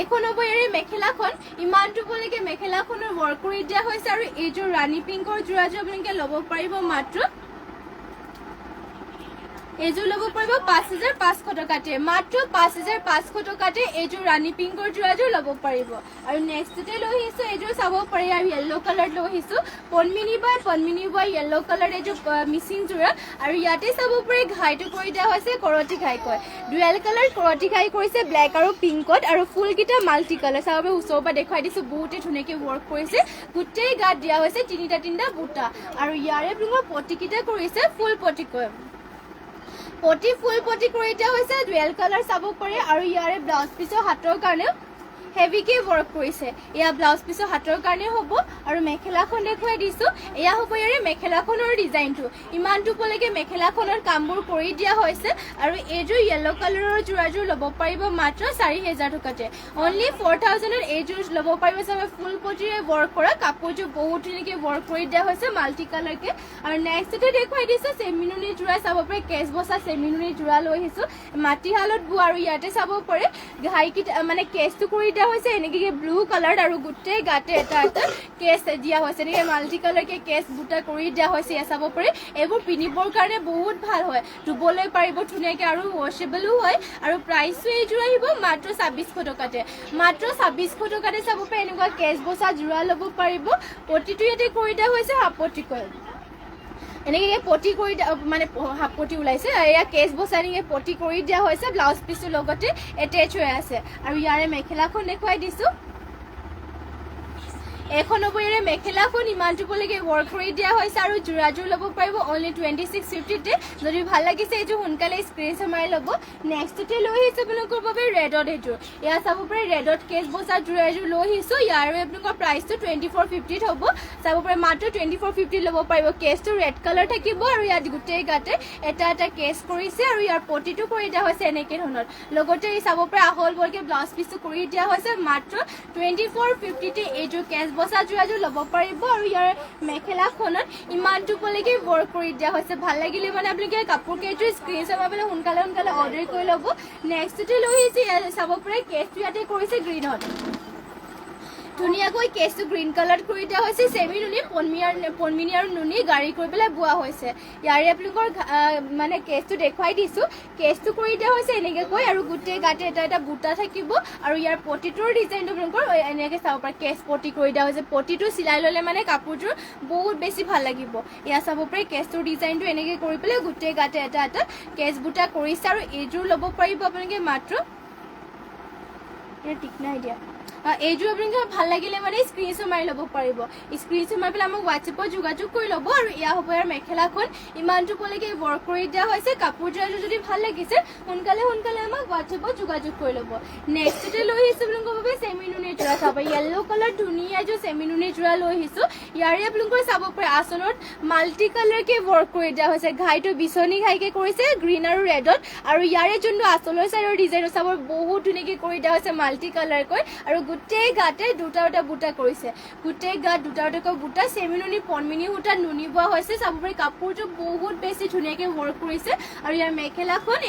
এখন হ'ব ইয়াৰে মেখেলাখন ইমানটোলৈকে মেখেলাখনৰ ৱৰ্ক কৰি দিয়া হৈছে আৰু এইযোৰ ৰাণী পিংকৰ যোৰাযোৰ আপোনালোকে ল'ব পাৰিব মাত্ৰ এইযোৰ ল'ব পাৰিব 5500 টকাতে, মাত্ৰ 5500 টকাতে এইযোৰ ৰাণী পিংকৰ যোৰাযোৰ ল'ব পাৰিব। আৰু নেক্সটতে লৈ আহিছোঁ এইযোৰ চাব পাৰি আৰু য়েল্ল' কালাৰ লৈ আহিছোঁ পদ্মিনী বাই য়েল্ল' কালাৰ এইযোৰ মিচিং যোৰা। আৰু ইয়াতে চাব পাৰি ঘাইটো কৰি দিয়া হৈছে কৰতি ঘাই কয়, ডুৱেল কালাৰ কৰতি ঘাই কৰিছে ব্লেক আৰু পিংকত, আৰু ফুলকেইটা মাল্টি কালাৰ চাব পাৰি। ওচৰৰ পৰা দেখুৱাই দিছোঁ বহুতে ধুনীয়াকৈ ৱৰ্ক কৰিছে, গোটেই গাত দিয়া হৈছে তিনিটা বুটা। আৰু ইয়াৰে আপোনাৰ পটিকেইটা কৰিছে ফুল পটি কয়, পটি ফুল পটি কৰি দিয়া হৈছে ডুৱেল কালাৰ চাব পাৰে। আৰু ইয়াৰে ব্লাউজ পিছৰ হাতৰ কাৰণেও হেভিকে ৱৰ্ক কৰিছে, এয়া ব্লাউজ পিছৰ হাতৰ কাৰণে হ'ব। আৰু মেখেলাখন দেখুৱাই দিছোঁ, এয়া হ'ব ইয়াৰে মেখেলাখনৰ ডিজাইনটো, ইমানটোলৈকে মেখেলাখনৰ কামবোৰ কৰি দিয়া হৈছে। আৰু এইযোৰ য়েল্ল' কালাৰৰ যোৰাযোৰ ল'ব পাৰিব মাত্ৰ 4000 টকাতে, অনলি 4000ত এইযোৰ ল'ব পাৰিব। চাবে ফুল পটিৰে ৱৰ্ক কৰা কাপোৰযোৰ বহুত ধুনীয়াকৈ ৱৰ্ক কৰি দিয়া হৈছে মাল্টি কালাৰকে। আৰু নেক্সটতে দেখুৱাই দিছোঁ চেমিনুনি যোৰা চাব পাৰে, কেচ বচা চেমিনুনি যোৰা লৈ আহিছোঁ মাটিশালত বোৱা। আৰু ইয়াতে চাব পাৰে ঘাইকেইটা মানে কেচটো কৰি দিয়া হৈছে এনেকৈ ব্লু কালাৰ, আৰু গোটেই গাতে এটা কেচ দিয়া হৈছে এনেকৈ মাল্টি কালাৰকে কেচ বুটা কৰি দিয়া হৈছে। এয়া চাব পাৰে এইবোৰ পিন্ধিবৰ কাৰণে বহুত ভাল হয়, ধুবলৈ পাৰিব ধুনীয়াকৈ আৰু ৱাশ্বেবলো হয়। আৰু প্ৰাইচটো এইযোৰ আহিব মাত্ৰ 2600 টকাতে, মাত্ৰ 2600 টকাতে চাব পাৰে এনেকুৱা কেচ বচা যোৰা ল'ব পাৰিব। পটিটো ইয়াতে কৰি দিয়া হৈছে হাপতিকৈ, এনেকৈ পটি কৰি মানে হাফ পটি ওলাইছে, এয়া কেচ বচাই এনেকৈ পটি কৰি দিয়া হৈছে, ব্লাউজ পিচটোৰ লগতে এটেচ হৈ আছে। আৰু ইয়াৰে মেখেলাখন দেখুৱাই দিছোঁ, এখন হ'ব ইয়াৰে মেখেলাখন ইমানটোলৈকে ৱৰ্ক কৰি দিয়া হৈছে। আৰু যোৰাযোৰ ল'ব পাৰিব অনলি 2650তে, যদি ভাল লাগিছে এইযোৰ সোনকালে স্ক্ৰীনশ্বট মাৰি ল'ব। নেক্সটতে লৈ আহিছোঁ আপোনালোকৰ বাবে ৰেডত এইযোৰ, এয়া চাব পাৰে ৰেডত কেচ বচা যোৰা এযোৰ লৈ আহিছোঁ। ইয়াৰো আপোনালোকৰ প্ৰাইচটো 2450ত হ'ব, চাব পাৰে মাত্ৰ 2450 ল'ব পাৰিব। কেচটো ৰেড কালাৰ থাকিব আৰু ইয়াত গোটেই গাতে এটা কেচ কৰিছে, আৰু ইয়াৰ পটিটো কৰি দিয়া হৈছে এনেকৈ ধৰণৰ, লগতে চাব পাৰে আহল বলকৈ ব্লাউজ পিচটো কৰি দিয়া হৈছে মাত্ৰ 2450তে এইযোৰ কেচ বচা যোৰাযোৰ ল'ব পাৰিব। আৰু ইয়াৰ মেখেলাখনত ইমানটোলৈকে ৱৰ্ক কৰি দিয়া হৈছে, ভাল লাগিলে মানে আপোনালোকে কাপোৰ কেইযোৰ স্ক্ৰীনশ্বট মাৰি পেলাই সোনকালে অৰ্ডাৰ কৰি ল'ব। নেক্সটতে লৈ আহিছে চাব পাৰে কেচটো ইয়াতে কৰিছে গ্ৰীণত, ধুনীয়াকৈ কেচটো গ্ৰীণ কালাৰ কৰি দিয়া হৈছে, চেমি নুনি পদ্মিনী আৰু নুনি গাড়ী কৰি পেলাই বোৱা হৈছে। ইয়াৰে আপোনালোকৰ মানে কেচটো দেখুৱাই দিছোঁ, কেচটো কৰি দিয়া হৈছে এনেকৈ, আৰু গোটেই গাতে এটা বুটা থাকিব। আৰু ইয়াৰ পটিটোৰ ডিজাইনটো আপোনালোকৰ এনেকৈ চাব পাৰে, কেচ পটি কৰি দিয়া হৈছে, পটিটো চিলাই ল'লে মানে কাপোৰযোৰ বহুত বেছি ভাল লাগিব। এয়া চাব পাৰে কেচটোৰ ডিজাইনটো এনেকৈ কৰি পেলাই গোটেই গাতে এটা কেচ বুটা কৰিছে। আৰু এইযোৰ ল'ব পাৰিব আপোনালোকে মাত্ৰ ঠিক নাই দিয়া, এইযোৰ আপোনালোকে ভাল লাগিলে মানে স্ক্ৰীনশ্বট মাৰি ল'ব পাৰিব, স্ক্ৰীনশ্বট মাৰি পেলাই আমাক হোৱাটছএপত যোগাযোগ কৰি ল'ব। আৰু এয়া হ'ব ইয়াৰ মেখেলাখন ইমানটোলৈকে ৱৰ্ক কৰি দিয়া হৈছে, কাপোৰযোৰ যদি ভাল লাগিছে সোনকালে আমাক হোৱাটছএপত যোগাযোগ কৰি ল'ব। নেক্সটতে লৈ আহিছোঁ আপোনালোকৰ বাবে চেমিনুনি যোৰা, চাব য়েল্ল' কালাৰ ধুনীয়া এযোৰ চেমিনুনি যোৰা লৈ আহিছোঁ। ইয়াৰে আপোনালোকৰ চাব পাৰে আচলত মাল্টি কালাৰকে ৱৰ্ক কৰি দিয়া হৈছে, ঘাইটো বিচনী ঘাইকে কৰিছে গ্ৰীণ আৰু ৰেডত। আৰু ইয়াৰে যোনটো আচলৰ চাইডৰ ডিজাইনটো চাব বহুত ধুনীয়াকৈ কৰি দিয়া হৈছে মাল্টি কালাৰকৈ, আৰু গোটেই গাতে দুটা বুটা কৰিছে, গোটেই গাত দুটা বুটা চেমিনুনি পদ্মিনী সূতা নুনি বোৱা হৈছে। চাব পাৰি কাপোৰযোৰ বহুত বেছি ধুনীয়াকৈ ৱৰ্ক কৰিছে। আৰু ইয়াৰ মেখেলাখন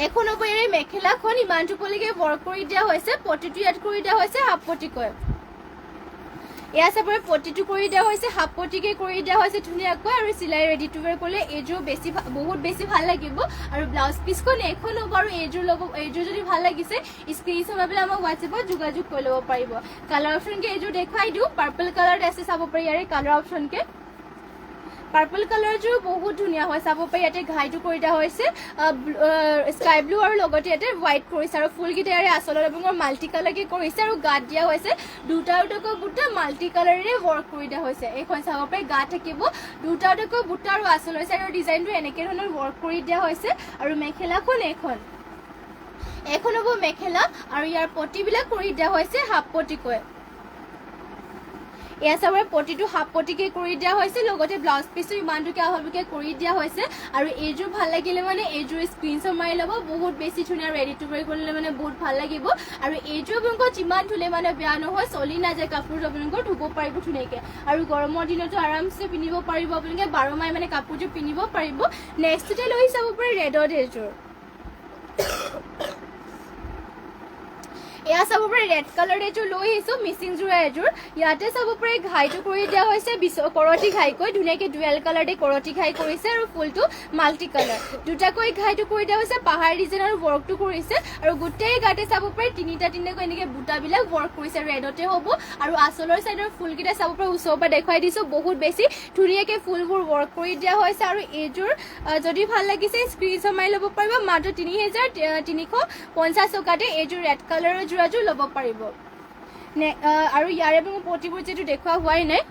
এখন হ'ব ইয়াৰে মেখেলাখন ইমানটোলৈকে ৱৰ্ক কৰি দিয়া হৈছে, পটিটো ইয়াত কৰি দিয়া হৈছে হাফ পটিকৈ, এয়া চাব পাৰে পটিটো কৰি দিয়া হৈছে হাফ পটিকে কৰি দিয়া হৈছে ধুনীয়াকৈ। আৰু চিলাই ৰেডি টু ৱেৰ কৰিলে এইযোৰ বহুত বেছি ভাল লাগিব। আৰু ব্লাউজ পিচখন এখন হ'ব, আৰু এইযোৰ যদি ভাল লাগিছে স্ক্ৰীনশ্বট মাৰি পেলাই আমাক হোৱাটছএপত যোগাযোগ কৰি ল'ব পাৰিব। কালাৰ অপশ্যনকে এইযোৰ দেখুৱাই দিওঁ, পাৰ্পল কালাৰত আছে চাব পাৰি ইয়াৰে কালাৰ অপশ্যনকে, পাৰ্পল কালাৰযোৰ বহুত ধুনীয়া হয়, চাব পাৰি ইয়াতে ঘাইটো কৰি দিয়া হৈছে স্কাই ব্লু, আৰু লগতে ইয়াতে হোৱাইট কৰিছে। আৰু ফুলকেইটা ইয়াৰে আচলত আপোনালোকৰ মাল্টি কালাৰকে কৰিছে, আৰু গাত দিয়া হৈছে দুটা বুটা মাল্টি কালাৰেৰে ৱৰ্ক কৰি দিয়া হৈছে। এইখন চাব পাৰি গাত থাকিব দুটা বুটা, আৰু আচলৰ চাইডৰ ডিজাইনটো এনেকৈ ধৰণৰ ৱৰ্ক কৰি দিয়া হৈছে। আৰু মেখেলাখন এখন হ'ব মেখেলা, আৰু ইয়াৰ পটিবিলাক কৰি দিয়া হৈছে হাফ পটিকৈ, এয়া চাব পটিটো হাফ পটিকে কৰি দিয়া হৈছে, লগতে ব্লাউজ পিচটো ইমানটোকে আহলকে কৰি দিয়া হৈছে। আৰু এইযোৰ ভাল লাগিলে মানে এইযোৰ স্ক্ৰীনশ্বট মাৰি ল'ব, বহুত বেছি ধুনীয়া ৰেডি টু ৱেৰ কৰিলে মানে বহুত ভাল লাগিব। আৰু এইযোৰ আপোনালোকৰ যিমান ধুলে মানে বেয়া নহয়, চলি নাযায় কাপোৰটো, আপোনালোকৰ ধুব পাৰিব ধুনীয়াকৈ। আৰু গৰমৰ দিনতো আৰামছে পিন্ধিব পাৰিব আপোনালোকে, 12 মাহ মানে কাপোৰযোৰ পিন্ধিব পাৰিব। নেক্সটতে লৈ চাব পাৰে ৰেডত এইযোৰ, এয়া এয়া চাব পাৰে ৰেড কালাৰ এযোৰ লৈ আহিছোঁ মিচিং যোৰা এযোৰ ইয়াতে চাব পাৰে ঘাইটো কৰি দিয়া হৈছে কৰতি ঘাইকৈ ধুনীয়াকৈ ডুৱেল কালাৰে কৰতি ঘাই কৰিছে আৰু ফুলটো মাল্টি কালাৰ দুটাকৈ ঘাইটো কৰি দিয়া হৈছে পাহাৰ ডিজাইন আৰু ৱৰ্কটো কৰিছে আৰু গোটেই গাতে চাব পাৰে তিনিটাকৈ এনেকৈ বুটাবিলাক ৱৰ্ক কৰিছে ৰেডতে হ'ব আৰু আঁচলৰ চাইডৰ ফুলকেইটা চাব পাৰে ওচৰৰ পৰা দেখুৱাই দিছোঁ বহুত বেছি ধুনীয়াকৈ ফুলবোৰ ৱৰ্ক কৰি দিয়া হৈছে আৰু এইযোৰ যদি ভাল লাগিছে স্ক্ৰীনশ্বট মাৰি ল'ব পাৰিব মাত্ৰ ৩,৩50 টকাতে এইযোৰ ৰেড কালাৰৰ যোৰাযোৰ ল'ব পাৰিব আৰু ইয়াৰে মোৰ পটিবোৰ যিটো দেখুওৱা হোৱাই নাই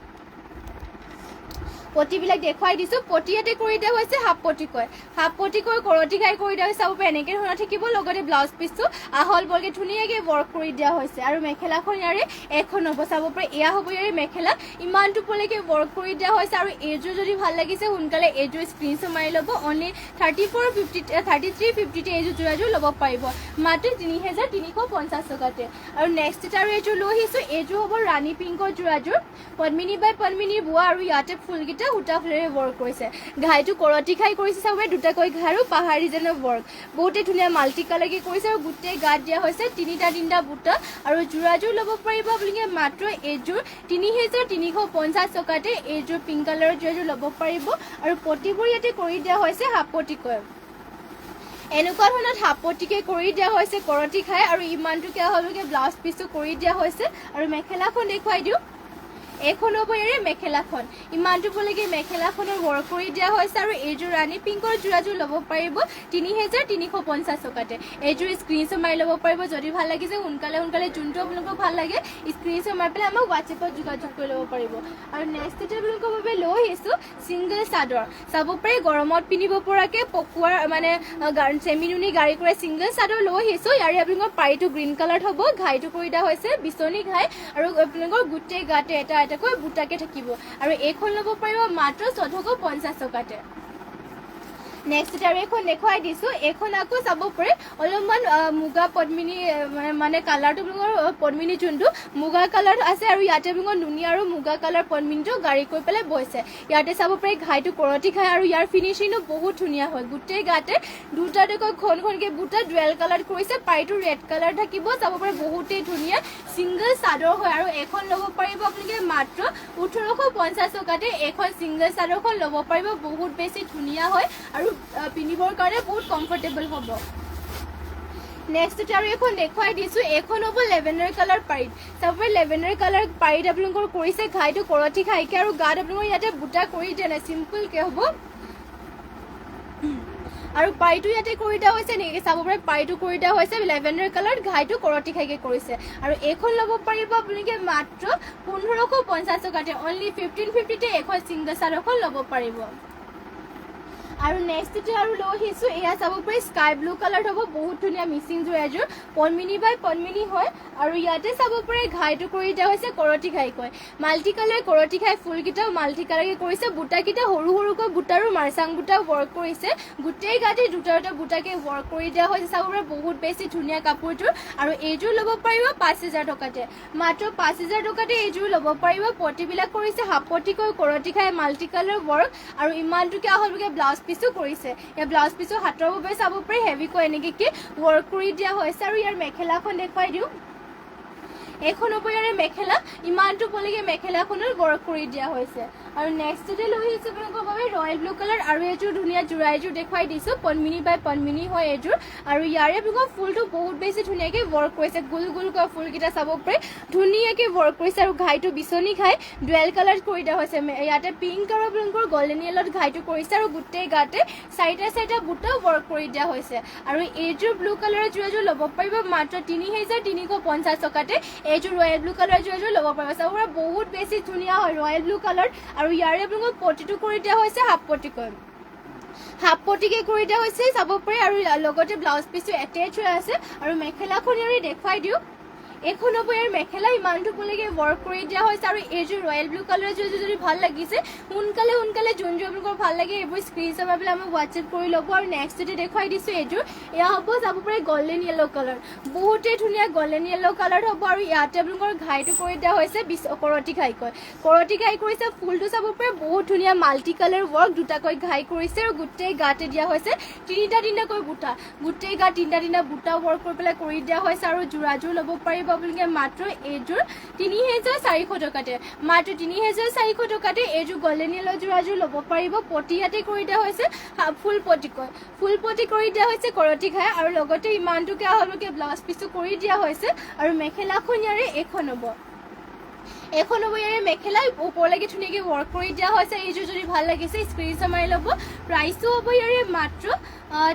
পটিবিলাক দেখুৱাই দিছোঁ পটি ইয়াতে কৰি দিয়া হৈছে হাফ পটিকৈ কৰতি ঘাই কৰি দিয়া হৈছে চাব পাৰে এনেকৈ ধৰণৰ থাকিব লগতে ব্লাউজ পিচটো আহল বলকৈ ধুনীয়াকৈ ৱৰ্ক কৰি দিয়া হৈছে আৰু মেখেলাখন ইয়াৰে এখন হ'ব চাব পাৰে এয়া হ'ব ইয়াৰে মেখেলা ইমানটো পলৈকে ৱৰ্ক কৰি দিয়া হৈছে আৰু এইযোৰ যদি ভাল লাগিছে সোনকালে এইযোৰ স্ক্ৰীনশ্বট মাৰি ল'ব অনলি 3350 এইযোৰ যোৰাযোৰ ল'ব পাৰিব মাত্ৰ ৩,৩50 টকাতে আৰু নেক্সট আৰু এইযোৰ লৈ আহিছোঁ এইযোৰ হ'ব ৰাণী পিংকৰ যোৰাযোৰ পদ্মিনী বাই পদ্মিনীৰ বোৱা আৰু ইয়াতে ফুলকেইটা সূতা ফুলেৰে ৱৰ্ক কৰিছে ঘাইটো কৰতি ঘাই কৰিছে চাব দুটাকৈ ঘাই আৰু পাহাৰ ডিজাইনৰ ৱৰ্ক বহুতেই ধুনীয়া মাল্টি কালাৰকৈ কৰিছে আৰু গোটেই গাত দিয়া হৈছে তিনিটা বুটা আৰু যোৰাযোৰ ল'ব পাৰিব আপোনালোকে মাত্ৰ এইযোৰ ৩,৩50 টকাতে এইযোৰ পিংক কালাৰৰ যোৰাযোৰ ল'ব পাৰিব আৰু পটিবোৰ ইয়াতে কৰি দিয়া হৈছে হাফ পটিকৈ এনেকুৱা ধৰণৰ হাফ পটিকৈ কৰি দিয়া হৈছে কৰতি ঘাই আৰু ইমানটোকে হ'লকে ব্লাউজ পিচটো কৰি দিয়া হৈছে আৰু মেখেলাখন দেখুৱাই দিওঁ এইখন হ'ব ইয়াৰে মেখেলাখন ইমানটো পলৈকে মেখেলাখনৰ ৱৰ্ক কৰি দিয়া হৈছে আৰু এইযোৰ ৰাণী পিংকৰ যোৰাযোৰ ল'ব পাৰিব ৩,৩50 টকাতে এইযোৰ স্ক্ৰীনশ্বট মাৰি ল'ব পাৰিব যদি ভাল লাগিছে সোনকালে যোনটো আপোনালোকক ভাল লাগে স্ক্ৰীনশ্বট মাৰি পেলাই আমাক হোৱাটছএপত যোগাযোগ কৰি ল'ব পাৰিব আৰু নেক্সট এটা আপোনালোকৰ বাবে লৈ আহিছোঁ ছিংগল চাদৰ চাব পাৰে গৰমত পিন্ধিব পৰাকৈ পকুৱাৰ মানে চেমিনুনি গাড়ী কৰে ছিংগল চাদৰ লৈ আহিছোঁ ইয়াৰে আপোনালোকৰ পাৰিটো গ্ৰীণ কালাৰত হ'ব ঘাইটো কৰি দিয়া হৈছে বিচনী ঘাই আৰু আপোনালোকৰ গোটেই গাতে এটাকৈ বুটাকে থাকিব আৰু এইখন ল'ব পাৰিব মাত্ৰ ১৪50 টকাতে নেক্সট আৰু এইখন দেখুৱাই দিছোঁ এইখন আকৌ চাব পাৰে অলপমান মুগা পদ্মিনী মানে কালাৰটো আপোনালোকৰ পদ্মিনী যোনটো মুগা কালাৰ আছে আৰু ইয়াতে আপোনালোকৰ নুনি আৰু মুগা কালাৰ পদ্মিনীটো গাড়ী কৰি পেলাই বৈছে ইয়াতে চাব পাৰে ঘাইটো কৰতি ঘাই আৰু ইয়াৰ ফিনিচিংটো বহুত ধুনীয়া হয় গোটেই গাতে দুটাকৈ ঘনকৈ বুটা ডুৱেল কালাৰ কৰিছে পাৰিটো ৰেড কালাৰ থাকিব চাব পাৰে বহুতেই ধুনীয়া ছিংগল চাদৰ হয় আৰু এখন ল'ব পাৰিব আপোনালোকে মাত্ৰ ১৮50 টকাতে এখন ছিংগল চাদৰখন ল'ব পাৰিব বহুত বেছি ধুনীয়া হয় আৰু পিন্ধিবৰ কাৰণে বহুত কমফৰ্টেবল হ'ব নেক্সট আৰু এখন দেখুৱাই দিছোঁ এইখন হ'ব লেভেণ্ডাৰ কালাৰ পাৰিত চাব পাৰে লেভেণ্ডাৰ কালাৰ পাৰিত আপোনালোকৰ কৰিছে ঘাইটো কৰতি ঘাইকে আৰু গাত আপোনালোকৰ ইয়াতে বুটা কৰি দিয়া নাই চিম্পলকৈ হ'ব আৰু পাৰিটো ইয়াতে কৰি দিয়া হৈছে নেকি চাব পাৰে পাৰিটো কৰি দিয়া হৈছে লেভেণ্ডাৰ কালাৰ ঘাইটো কৰতি ঘাইকে কৰিছে আৰু এইখন ল'ব পাৰিব আপোনালোকে মাত্ৰ ১৫50 টকাতে অনলি 1550তে এখন ছিংগল চাদৰখন ল'ব পাৰিব আৰু নেক্সট আৰু লৈ আহিছোঁ এয়া চাব পাৰি স্কাই ব্লু কালাৰ হ'ব বহুত ধুনীয়া মিচিং যোৰ এযোৰ পদ্মিনী বাই পদ্মিনী হয় আৰু ইয়াতে চাব পাৰে ঘাইটো কৰি দিয়া হৈছে কৰতি ঘাইকৈ মাল্টি কালাৰ কৰতি ঘাই ফুলকেইটাও মাল্টি কালাৰকৈ কৰিছে বুটাকেইটা সৰুকৈ বুটাৰো মাৰ্চাং বুটা ৱৰ্ক কৰিছে গোটেই গাতে দুটা বুটাকে ৱৰ্ক কৰি দিয়া হৈছে চাব পাৰে বহুত বেছি ধুনীয়া কাপোৰযোৰ আৰু এইযোৰ ল'ব পাৰিব ৫,০০০ টকাতে মাত্ৰ ৫,০০০ টকাতে এইযোৰ ল'ব পাৰিব পটিবিলাক কৰিছে হাফ পটিকৈ কৰতি ঘাই মাল্টি কালাৰ ৱৰ্ক আৰু ইমানটোকে আহলকৈ ব্লাউজ পিচো কৰিছে ইয়াৰ ব্লাউজ পিচো হাতৰ বাবে চাব পাৰি হেভিকৈ এনেকৈ ৱৰ্ক কৰি দিয়া হৈছে আৰু ইয়াৰ মেখেলাখন দেখুৱাই দিওঁ এইখন হ'ব ইয়াৰে মেখেলা ইমানটো পলৈকে মেখেলাখনৰ ৱৰ্ক কৰি দিয়া হৈছে আৰু নেক্সটতে লৈ আহিছোঁ আপোনালোকৰ বাবে ৰয়েল ব্লু কালাৰ আৰু এইযোৰ ধুনীয়া যোৰা এযোৰ দেখুৱাই দিছোঁ পদ্মিনী বাই পদ্মিনী হয় এইযোৰ আৰু ইয়াৰে আপোনালোকৰ ফুলটো বহুত বেছি ধুনীয়াকৈ ৱৰ্ক কৰিছে গোলকৈ ফুলকেইটা চাব পাৰি ধুনীয়াকৈ ৱৰ্ক কৰিছে আৰু ঘাইটো বিচনী ঘাই ডুৱেল কালাৰ কৰি দিয়া হৈছে ইয়াতে পিংক আৰু আপোনালোকৰ গল্ডেন য়েলত ঘাইটো কৰিছে আৰু গোটেই গাতে চাৰিটা বুটা ৱৰ্ক কৰি দিয়া হৈছে আৰু এইযোৰ ব্লু কালাৰৰ যোৰাযোৰ ল'ব পাৰিব মাত্ৰ ৩,৩50 টকাতে এইযোৰ ৰয়েল ব্লু কালাৰ যোৰাযোৰ ল'ব পাৰিব চাব পাৰে বহুত বেছি ধুনীয়া হয় ৰয়েল ব্লু কালাৰ আৰু ইয়াৰে আপোনালোকক পটিটো কৰি দিয়া হৈছে হাফ পটিকে কৰি দিয়া হৈছে চাব পাৰে আৰু লগতে ব্লাউজ পিচটো এটেচ হৈ আছে আৰু মেখেলাখন ইয়াৰে দেখুৱাই দিওঁ এখন হ'ব ইয়াৰ মেখেলা ইমানটো পুলিকে ৱৰ্ক কৰি দিয়া হৈছে আৰু এইযোৰ ৰয়েল ব্লু কালাৰ যদি ভাল লাগিছে সোনকালে যোনযোৰ আপোনালোকৰ ভাল লাগে এইবোৰ স্ক্ৰীনশ্বট মাৰি পেলাই আমাক হোৱাটছএপ কৰি ল'ব। আৰু নেক্সট যদি দেখুৱাই দিছোঁ এইযোৰ এয়া হ'ব যাব পাৰে গল্ডেন য়েল্লো কালাৰ, বহুতেই ধুনীয়া গল্ডেন য়েল্লো কালাৰ হ'ব। আৰু ইয়াতে আপোনালোকৰ ঘাইটো কৰি দিয়া হৈছে কৰতি ঘাই কৰিছে। ফুলটো চাব পাৰে বহুত ধুনীয়া মাল্টি কালাৰ ৱৰ্ক, দুটাকৈ ঘাই কৰিছে আৰু গোটেই গাতে দিয়া হৈছে তিনিটাকৈ বুটা, গোটেই গাত তিনিটা বুটা ৱৰ্ক কৰি পেলাই কৰি দিয়া হৈছে। আৰু যোৰাযোৰ ল'ব পাৰিব আপোনালোকে মাত্ৰ এইযোৰ ৩,৪০০ টকাতে, মাত্ৰ ৩,৪০০ টকাতে এইযোৰ গল্ডেন য়েল্লো যোৰাযোৰ ল'ব পাৰিব। পটি ইয়াতে কৰি দিয়া হৈছে ফুল পটি কৰি দিয়া হৈছে কৰতি ঘাই আৰু লগতে ইমানটোকে আপোনালোকে ব্লাউজ পিচো কৰি দিয়া হৈছে। আৰু মেখেলাখন ইয়াৰে এখন হ'ব ইয়াৰে মেখেলা ওপৰলৈকে ধুনীয়াকৈ ৱৰ্ক কৰি দিয়া হৈছে। এইযোৰ যদি ভাল লাগিছে স্ক্ৰীনশ্বট মাৰি ল'ব। প্ৰাইচটো হ'ব ইয়াৰে মাত্ৰ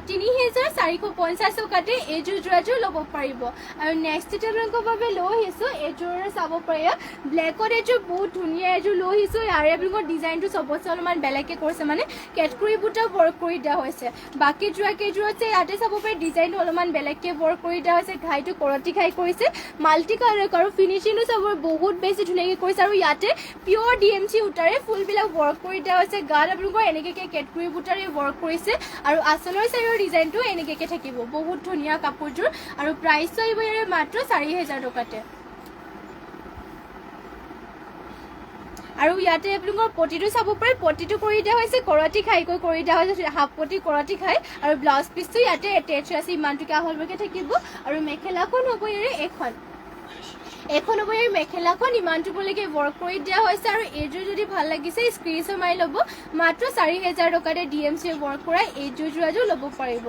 ৩,৪৫০ টকাতে এইযোৰ যোৰাযোৰ ল'ব পাৰিব। আৰু নেক্সট আপোনালোকৰ বাবে লৈ আহিছোঁ এইযোৰ চাব পাৰে ব্লেকত, এইযোৰ বহুত ধুনীয়া এইযোৰ লৈ আহিছোঁ। ইয়াৰে আপোনালোকৰ ডিজাইনটো চবতছে অলপমান বেলেগকৈ কৰিছে, মানে কেটকুৰি বুটা ৱৰ্ক কৰি দিয়া হৈছে। বাকী যোৰা কেইযোৰতছে ইয়াতে চাব পাৰে ডিজাইনটো অলপমান বেলেগকৈ ৱৰ্ক কৰি দিয়া হৈছে। ঘাইটো কৰতি ঘাই কৰিছে, মাল্টি কালাৰ আৰু ফিনিচিংটো চাব বহুত বেছি ধুনীয়াকৈ কৰিছে। আৰু ইয়াতে পিয়ৰ DMC সূতাৰে ফুলবিলাক ৱৰ্ক কৰি দিয়া হৈছে। গাত আপোনালোকৰ এনেকৈ কেটকুৰি বুটাৰে ৱৰ্ক কৰিছে আৰু আচলৰ চাইডৰ ডিজাইনটো এনেকৈ থাকিব, বহুত ধুনীয়া কাপোৰযোৰ। আৰু প্ৰাইচটো আহিব ইয়াৰে মাত্ৰ ৪,০০০ টকাতে। আৰু ইয়াতে আপোনালোকৰ পটিটো চাব পাৰে, পটিটো কৰি দিয়া হৈছে কৰতি ঘাইকৈ কৰি দিয়া হৈছে, হাফ পটি কৰতি ঘাই আৰু ব্লাউজ পিচটো ইয়াতে এটেচ আছে, ইমানটোকে আহলভাগে থাকিব। আৰু মেখেলাখন হ'ব ইয়াৰে এখন হ'ব ইয়াৰ মেখেলাখন ইমানটো পুলিকে ৱৰ্ক কৰি দিয়া হৈছে। আৰু এইযোৰ যদি ভাল লাগিছে স্ক্ৰীনশ্বট মাৰি ল'ব, মাত্ৰ ৪,০০০ টকাতে DMC ৱৰ্ক কৰা এইযোৰ যোৰাযোৰ ল'ব পাৰিব।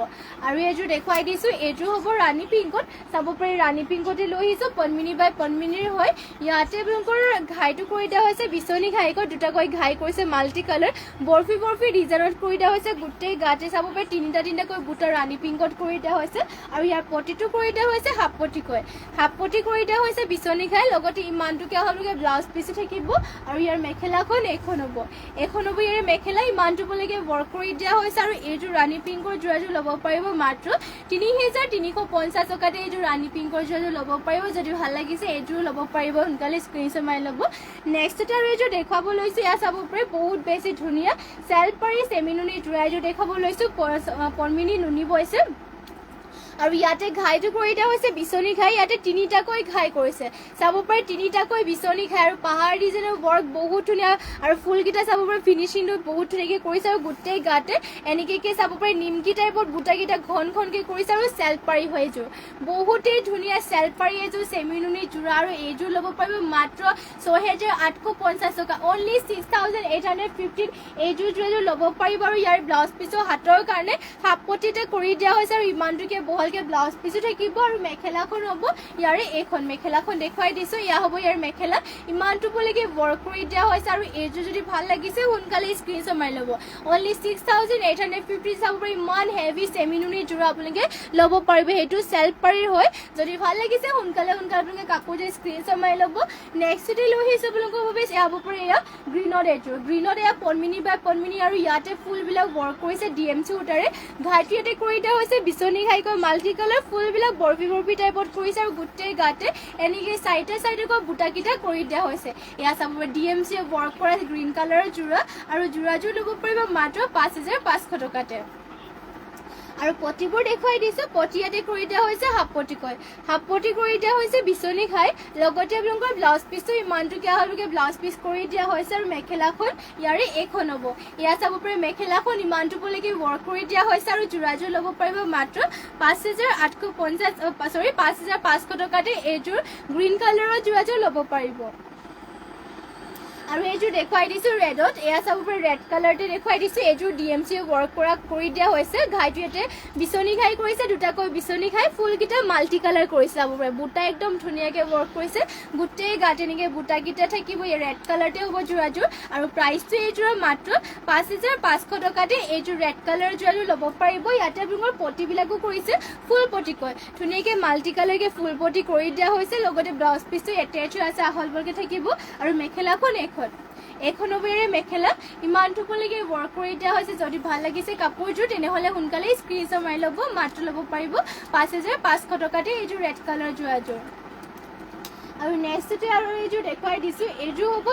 আৰু এইযোৰ দেখুৱাই দিছোঁ, এইযোৰ হ'ব ৰাণী পিংকত, চাব পাৰি ৰাণী পিংকতে লৈ আহিছোঁ, পদ্মিনী বাই পদ্মিনীৰ হয়। ইয়াতে আপোনালোকৰ ঘাইটো কৰি দিয়া হৈছে বিচনী ঘাইকৈ, দুটাকৈ ঘাই কৰিছে মাল্টি কালাৰ, বৰফি ডিজাইনত কৰি দিয়া হৈছে। গোটেই গাতে চাব পাৰি তিনিটাকৈ বুটা ৰাণী পিংকত কৰি দিয়া হৈছে। আৰু ইয়াৰ পটিটো কৰি দিয়া হৈছে হাফ পটি কৰি দিয়া হৈছে বিচনী ঘাই, লগতে ইমানটোকে আপোনালোকে ব্লাউজ পিচো থাকিব। আৰু ইয়াৰ মেখেলাখন এখন হ'ব ইয়াৰ মেখেলা, ইমানটোলৈকে ৱৰ্ক কৰি দিয়া হৈছে। আৰু এইযোৰ ৰাণী পিংকৰ যোৰাযোৰ ল'ব পাৰিব মাত্ৰ ৩,৩৫০ টকাতে এইযোৰ ৰাণী পিংকৰ যোৰাযোৰ ল'ব পাৰিব। যদি ভাল লাগিছে এইযোৰ ল'ব পাৰিব, সোনকালে স্ক্ৰীনশ্বট মাৰি ল'ব। নেক্সটতে আৰু এইযোৰ দেখুৱাব লৈছোঁ, এয়া চাব পাৰি বহুত বেছি ধুনীয়া চেল্ফ পাৰি চেমি নুনি যোৰা এইযোৰ দেখাব লৈছোঁ, পদ্মিনী নুনি বৈছে। আৰু ইয়াতে ঘাইটো কৰি দিয়া হৈছে বিচনী ঘাই, ইয়াতে তিনিটাকৈ ঘাই কৰিছে, চাব পাৰে তিনিটাকৈ বিচনী ঘাই। আৰু পাহাৰ ডিজাইনৰ ৱৰ্ক বহুত ধুনীয়া, আৰু ফুলকেইটা চাব পাৰে ফিনিচিংটো বহুত ধুনীয়াকৈ কৰিছে। আৰু গোটেই গাতে এনেকৈ চাব পাৰে নিমকি টাইপত বুটাকেইটা ঘনকৈ কৰিছে। আৰু চেল্ফ পাৰি হয় এইযোৰ, বহুতেই ধুনীয়া চেল্ফ পাৰি এইযোৰ চেমি নুনি যোৰা। আৰু এইযোৰ ল'ব পাৰিব মাত্ৰ ৬,৮৫০ টকা, অনলি 6,815 এইযোৰ যোৰাযোৰ ল'ব পাৰিব। আৰু ইয়াৰ ব্লাউজ পিচৰ হাতৰ কাৰণে হাফ পটিতে কৰি দিয়া হৈছে, আৰু ইমানটোকে ভালকে ব্লাউজ পিচো থাকিব। আৰু মেখেলাখন হ'ব ইয়াৰে এইখন, মেখেলাখন দেখুৱাই দিছোঁ, এয়া হ'ব ইয়াৰ মেখেলা, ইমানটো পুলিকে ৱৰ্ক কৰি দিয়া হৈছে। আৰু এইযোৰ যদি ভাল লাগিছে সোনকালে স্ক্ৰীনশ্বট মাৰি ল'ব, অনলি 6,850 চাব পাৰি, ইমান হেভি চেমি নুনি যোৰা আপোনালোকে ল'ব পাৰিব, সেইটো চেল্ফ পাৰিৰ হয়। যদি ভাল লাগিছে সোনকালে আপোনালোকে কাপোৰযোৰ স্ক্ৰীনশ্বট মাৰি ল'ব। নেক্সটতে লৈ আহিছোঁ আপোনালোকৰ বাবে এয়া হ'ব পাৰে এয়া গ্ৰীণত এয়া পদ্মিনী বাই পদ্মিনী। আৰু ইয়াতে ফুলবিলাক ৱৰ্ক কৰিছে DMC সূতাৰে, ঘাইটো ইয়াতে কৰি দিয়া হৈছে বিচনী ঘাইকৈ মাল্টি কালাৰ, ফুলবিলাক বৰফি টাইপত কৰিছে। আৰু গোটেই গাতে এনেকৈ চাইডে বুটাকেইটা কৰি দিয়া হৈছে। এয়া চাব পাৰে DMC ৱৰ্ক কৰা গ্ৰীণ কালাৰৰ যোৰা। আৰু যোৰাযোৰ ল'ব পাৰিব মাত্ৰ ৫,৫০০ টকাতে। আৰু পটিবোৰ দেখুৱাই দিছোঁ, পটি ইয়াতে কৰি দিয়া হৈছে হাফ পটি কৰি দিয়া হৈছে বিচনী ঘাই, লগতে আপোনালোকৰ ব্লাউজ পিচটো ইমানটোকে আপোনালোকে ব্লাউজ পিচ কৰি দিয়া হৈছে। আৰু মেখেলাখন ইয়াৰে এইখন হ'ব, এয়া চাব পাৰে মেখেলাখন ইমানটো পুলিকে ৱৰ্ক কৰি দিয়া হৈছে। আৰু যোৰাযোৰ ল'ব পাৰিব মাত্ৰ ৫,৫০০ টকাতে এইযোৰ গ্ৰীণ কালাৰৰ যোৰাযোৰ ল'ব পাৰিব। আৰু এইযোৰ দেখুৱাই দিছোঁ ৰেডত, এয়া চাব পাৰে ৰেড কালাৰতে দেখুৱাই দিছোঁ, এইযোৰ DMC ৱৰ্ক কৰি দিয়া হৈছে। ঘাইটো ইয়াতে বিচনী ঘাই কৰিছে, দুটাকৈ বিচনী ঘাই, ফুলকেইটা মাল্টি কালাৰ কৰিছে, চাব পাৰে বুটা একদম ধুনীয়াকৈ ৱৰ্ক কৰিছে, গোটেই গাত এনেকৈ বুটাকেইটা থাকিব। এই ৰেড কালাৰতে হ'ব যোৰাযোৰ। আৰু প্ৰাইচটো এইযোৰৰ মাত্ৰ ৫,৫০০ টকাতে এইযোৰ ৰেড কালাৰৰ যোৰাযোৰ ল'ব পাৰিব। ইয়াতে আপোনালোকৰ পটিবিলাকো কৰিছে ফুল পটিকৈ, ধুনীয়াকৈ মাল্টি কালাৰকৈ ফুল পটি কৰি দিয়া হৈছে, লগতে ব্লাউজ পিচটো এটেচ হৈ আছে, আহলভাগে থাকিব। আৰু মেখেলাখন এখন হ'ব ইয়াৰে মেখেলা, ইমানটো পুলিকে ৱৰ্ক কৰি দিয়া হৈছে। যদি ভাল লাগিছে কাপোৰযোৰ তেনেহ'লে সোনকালে স্ক্ৰীনশ্বট মাৰি ল'ব, মাত্ৰ ল'ব পাৰিব ৫,৫০০ টকাতে এইযোৰ ৰেড কালাৰ যোৰাযোৰ। আৰু নেক্সটতে আৰু এইযোৰ দেখুৱাই দিছোঁ, এইযোৰ হ'ব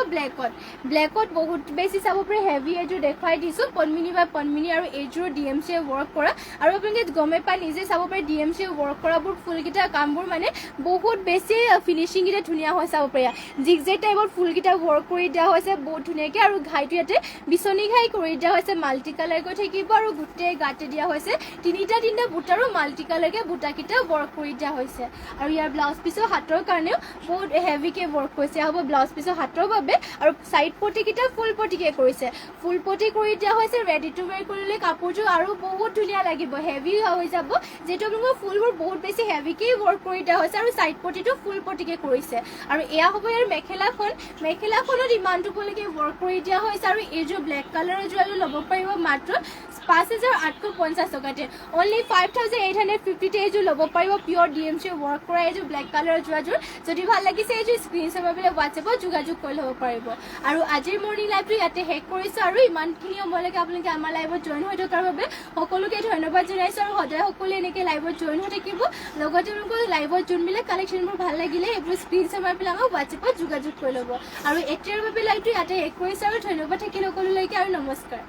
ব্লেকত বহুত বেছি চাব পাৰি হেভি এইযোৰ দেখুৱাই দিছোঁ, পদ্মিনী বাই পদ্মিনী আৰু এইযোৰ DMC ৱৰ্ক কৰা। আৰু আপোনালোকে গমেই পাই নিজে চাব পাৰি DMC ৱৰ্ক কৰাবোৰ ফুলকেইটা কামবোৰ মানে বহুত বেছি ফিনিচিংকেইটা ধুনীয়া হয় চাব পাৰি। জিগজেগ টাইপৰ ফুলকেইটা ৱৰ্ক কৰি দিয়া হৈছে বহুত ধুনীয়াকৈ, আৰু ঘাইটো ইয়াতে বিচনী ঘাই কৰি দিয়া হৈছে, মাল্টি কালাৰ কৰি থাকিব আৰু গোটেই গাতে দিয়া হৈছে তিনিটা বুটাৰো মাল্টি কালাৰকৈ বুটাকেইটা ৱৰ্ক কৰি দিয়া হৈছে। আৰু ইয়াৰ ব্লাউজ পিছৰ হাতৰ কাৰণেও বহুত হেভিকৈ ৱৰ্ক কৰিছে, হ'ব ব্লাউজ পিছৰ হাতৰ বাবে। আৰু চাইড পটিকেইটা ফুল পটিকে কৰিছে, ফুল পটি কৰি দিয়া হৈছে। ৰেডি টু ৱেৰ কৰিলে কাপোৰযোৰ আৰু বহুত ধুনীয়া লাগিব, হেভি হৈ যাব, যিহেতু আপোনালোকৰ ফুলবোৰ বহুত বেছি হেভিকেই ৱৰ্ক কৰি দিয়া হৈছে আৰু চাইড পটিটো ফুল পটিকে কৰিছে। আৰু এয়া হ'ব ইয়াৰ মেখেলাখনত ইমানটো ফুলকে ৱৰ্ক কৰি দিয়া হৈছে। আৰু এইযোৰ ব্লেক কালাৰৰ যোৰাযোৰ ল'ব পাৰিব মাত্ৰ 5,850 টকাতে, অনলি 5,850 এইযোৰ ল'ব পাৰিব। পিয়ৰ DMC ৱৰ্ক কৰা এইযোৰ ব্লেক কালাৰৰ যোৰাযোৰ। যদি ভাল লাগিছে এইযোৰ স্ক্ৰীনশ্বট মাৰি পেলাই হোৱাটছএপত যোগাযোগ কৰি ল'ব পাৰিব। আৰু আজিৰ মৰ্ণিং লাইভটো ইয়াতে শেষ কৰিছোঁ, আৰু ইমানখিনি সময়লৈকে আপোনালোকে আমাৰ লাইভত জইন হৈ থকাৰ বাবে সকলোকে ধন্যবাদ জনাইছোঁ। আৰু সদায় সকলোৱে এনেকৈ লাইভত জইন হৈ থাকিব, লগতে তেওঁলোকৰ লাইভত যোনবিলাক কালেকশ্যনবোৰ ভাল লাগিলে এইবোৰ স্ক্ৰীনশ্বট মাৰি পেলাই আমাক হোৱাটছএপত যোগাযোগ কৰি ল'ব। আৰু এতিয়াৰ বাবে লাইভটো ইয়াতে শেষ কৰিছোঁ, আৰু ধন্যবাদ থাকিল সকলোলৈকে, আৰু নমস্কাৰ।